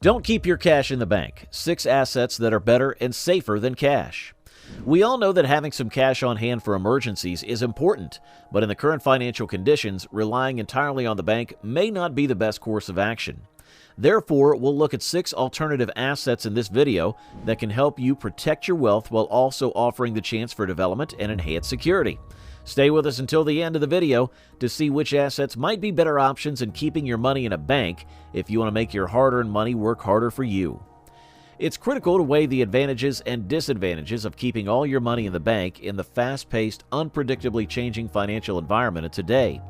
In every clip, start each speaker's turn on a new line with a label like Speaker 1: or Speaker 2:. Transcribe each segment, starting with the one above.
Speaker 1: Don't keep your cash in the bank. 6 assets that are better and safer than cash. We all know that having some cash on hand for emergencies is important, but in the current financial conditions, relying entirely on the bank may not be the best course of action. Therefore, we'll look at 6 alternative assets in this video that can help you protect your wealth while also offering the chance for development and enhanced security. Stay with us until the end of the video to see which assets might be better options in keeping your money in a bank if you want to make your hard-earned money work harder for you. It's critical to weigh the advantages and disadvantages of keeping all your money in the bank in the fast-paced, unpredictably changing financial environment of today.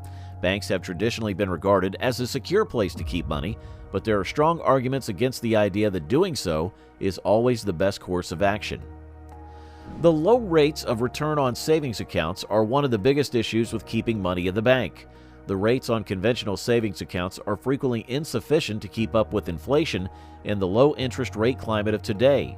Speaker 1: Banks have traditionally been regarded as a secure place to keep money, but there are strong arguments against the idea that doing so is always the best course of action. The low rates of return on savings accounts are one of the biggest issues with keeping money in the bank. The rates on conventional savings accounts are frequently insufficient to keep up with inflation in the low interest rate climate of today.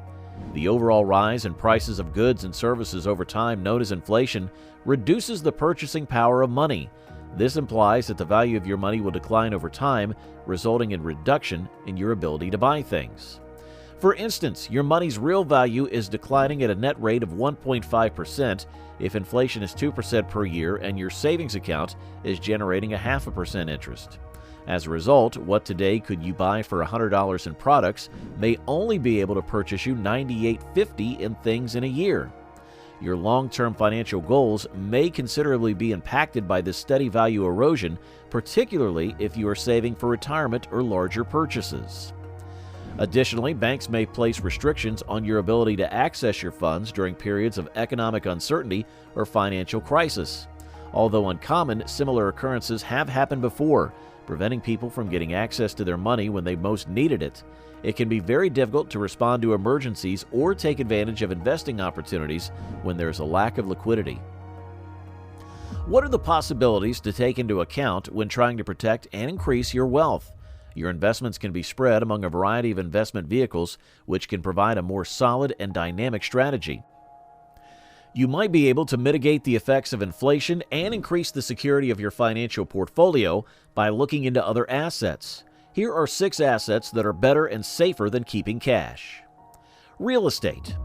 Speaker 1: The overall rise in prices of goods and services over time, known as inflation, reduces the purchasing power of money. This implies that the value of your money will decline over time, resulting in reduction in your ability to buy things. For instance, your money's real value is declining at a net rate of 1.5% if inflation is 2% per year and your savings account is generating a 0.5% interest. As a result, what today could you buy for $100 in products may only be able to purchase you $98.50 in things in a year. Your long-term financial goals may considerably be impacted by this steady value erosion, particularly if you are saving for retirement or larger purchases. Additionally, banks may place restrictions on your ability to access your funds during periods of economic uncertainty or financial crisis. Although uncommon, similar occurrences have happened before, preventing people from getting access to their money when they most needed it. It can be very difficult to respond to emergencies or take advantage of investing opportunities when there is a lack of liquidity. What are the possibilities to take into account when trying to protect and increase your wealth? Your investments can be spread among a variety of investment vehicles, which can provide a more solid and dynamic strategy. You might be able to mitigate the effects of inflation and increase the security of your financial portfolio by looking into other assets. Here are 6 assets that are better and safer than keeping cash. Real estate.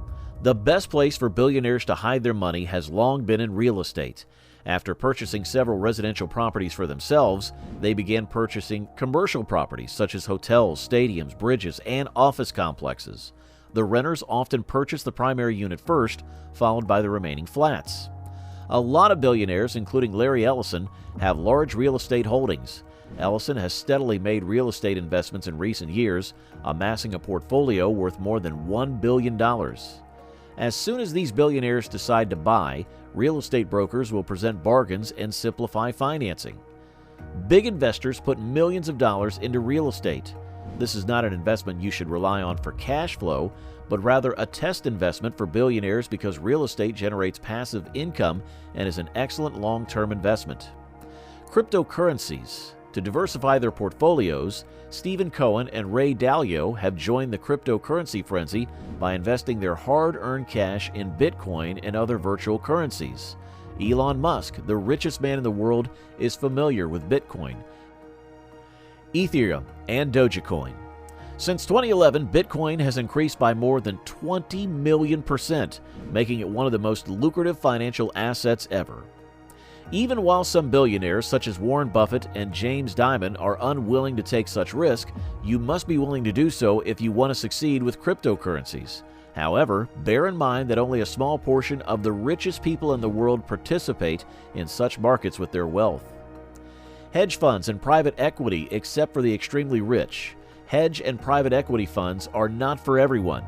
Speaker 1: The best place for billionaires to hide their money has long been in real estate. After purchasing several residential properties for themselves, they began purchasing commercial properties such as hotels, stadiums, bridges, and office complexes. The renters often purchase the primary unit first, followed by the remaining flats. A lot of billionaires, including Larry Ellison, have large real estate holdings. Ellison has steadily made real estate investments in recent years, amassing a portfolio worth more than $1 billion. As soon as these billionaires decide to buy, real estate brokers will present bargains and simplify financing. Big investors put millions of dollars into real estate. This is not an investment you should rely on for cash flow, but rather a test investment for billionaires because real estate generates passive income and is an excellent long-term investment. Cryptocurrencies. To diversify their portfolios, Stephen Cohen and Ray Dalio have joined the cryptocurrency frenzy by investing their hard-earned cash in Bitcoin and other virtual currencies. Elon Musk, the richest man in the world, is familiar with Bitcoin, Ethereum, and Dogecoin. Since 2011, Bitcoin has increased by more than 20 million%, making it one of the most lucrative financial assets ever. Even while some billionaires such as Warren Buffett and James Dimon are unwilling to take such risk, you must be willing to do so if you want to succeed with cryptocurrencies. However, bear in mind that only a small portion of the richest people in the world participate in such markets with their wealth. Hedge funds and private equity, except for the extremely rich. Hedge and private equity funds are not for everyone.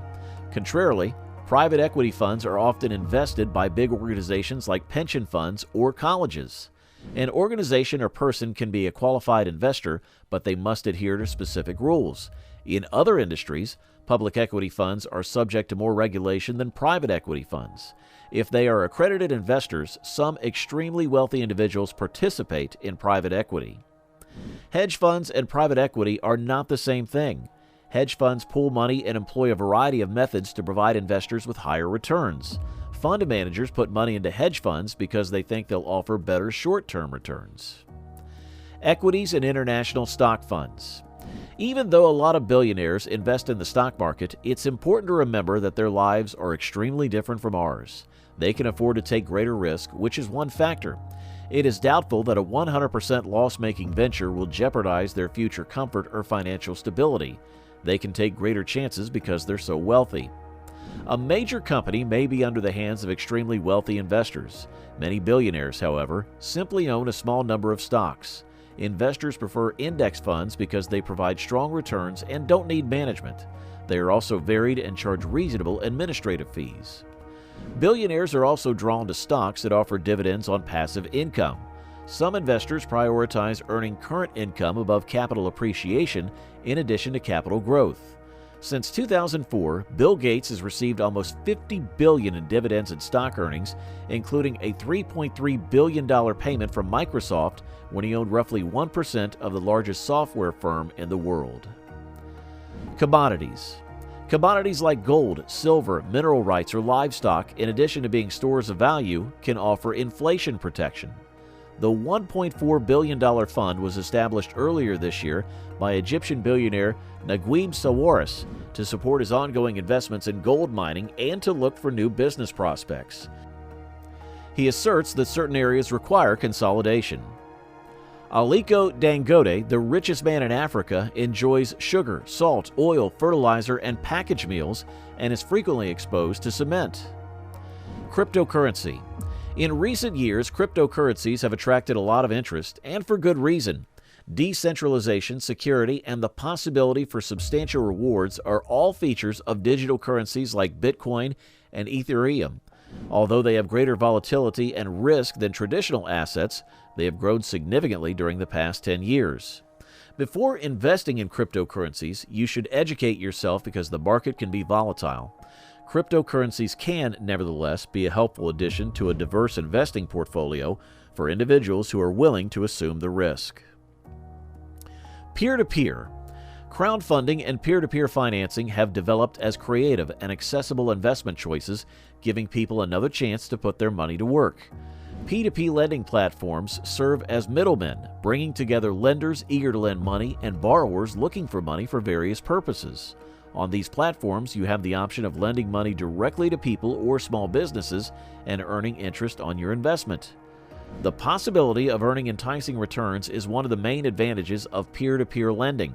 Speaker 1: Contrarily, private equity funds are often invested by big organizations like pension funds or colleges. An organization or person can be a qualified investor, but they must adhere to specific rules. In other industries, public equity funds are subject to more regulation than private equity funds. If they are accredited investors, some extremely wealthy individuals participate in private equity. Hedge funds and private equity are not the same thing. Hedge funds pool money and employ a variety of methods to provide investors with higher returns. Fund managers put money into hedge funds because they think they'll offer better short-term returns. Equities and international stock funds. Even though a lot of billionaires invest in the stock market, it's important to remember that their lives are extremely different from ours. They can afford to take greater risk, which is one factor. It is doubtful that a 100% loss-making venture will jeopardize their future comfort or financial stability. They can take greater chances because they're so wealthy. A major company may be under the hands of extremely wealthy investors. Many billionaires, however, simply own a small number of stocks. Investors prefer index funds because they provide strong returns and don't need management. They are also varied and charge reasonable administrative fees. Billionaires are also drawn to stocks that offer dividends on passive income. Some investors prioritize earning current income above capital appreciation in addition to capital growth. Since 2004, Bill Gates has received almost $50 billion in dividends and stock earnings, including a $3.3 billion payment from Microsoft when he owned roughly 1% of the largest software firm in the world. Commodities. Commodities like gold, silver, mineral rights, or livestock, in addition to being stores of value, can offer inflation protection. The $1.4 billion fund was established earlier this year by Egyptian billionaire Naguib Sawiris to support his ongoing investments in gold mining and to look for new business prospects. He asserts that certain areas require consolidation. Aliko Dangote, the richest man in Africa, enjoys sugar, salt, oil, fertilizer, and packaged meals and is frequently exposed to cement. Cryptocurrency. In recent years, cryptocurrencies have attracted a lot of interest, and for good reason. Decentralization, security, and the possibility for substantial rewards are all features of digital currencies like Bitcoin and Ethereum. Although they have greater volatility and risk than traditional assets, they have grown significantly during the past 10 years. Before investing in cryptocurrencies, you should educate yourself because the market can be volatile. Cryptocurrencies can, nevertheless, be a helpful addition to a diverse investing portfolio for individuals who are willing to assume the risk. Peer-to-peer. Crowdfunding and peer-to-peer financing have developed as creative and accessible investment choices, giving people another chance to put their money to work. P2P lending platforms serve as middlemen, bringing together lenders eager to lend money and borrowers looking for money for various purposes. On these platforms, you have the option of lending money directly to people or small businesses and earning interest on your investment. The possibility of earning enticing returns is one of the main advantages of peer-to-peer lending.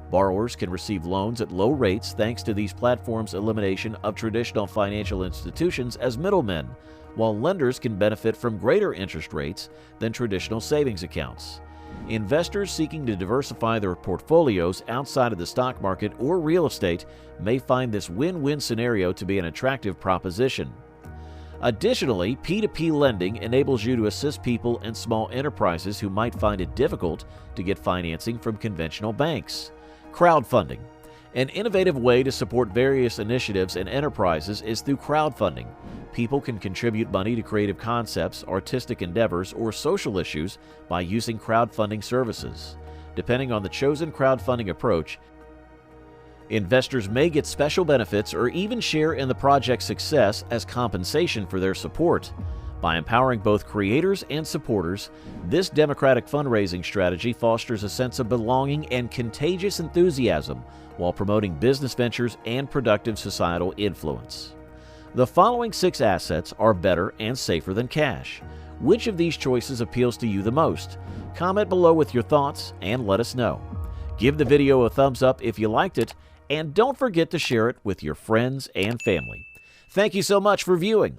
Speaker 1: Borrowers can receive loans at low rates thanks to these platforms' elimination of traditional financial institutions as middlemen, while lenders can benefit from greater interest rates than traditional savings accounts. Investors seeking to diversify their portfolios outside of the stock market or real estate may find this win-win scenario to be an attractive proposition. Additionally, P2P lending enables you to assist people and small enterprises who might find it difficult to get financing from conventional banks. Crowdfunding. An innovative way to support various initiatives and enterprises is through crowdfunding. People can contribute money to creative concepts, artistic endeavors, or social issues by using crowdfunding services. Depending on the chosen crowdfunding approach, investors may get special benefits or even share in the project's success as compensation for their support. By empowering both creators and supporters, this democratic fundraising strategy fosters a sense of belonging and contagious enthusiasm while promoting business ventures and productive societal influence. The following 6 assets are better and safer than cash. Which of these choices appeals to you the most? Comment below with your thoughts and let us know. Give the video a thumbs up if you liked it, and don't forget to share it with your friends and family. Thank you so much for viewing.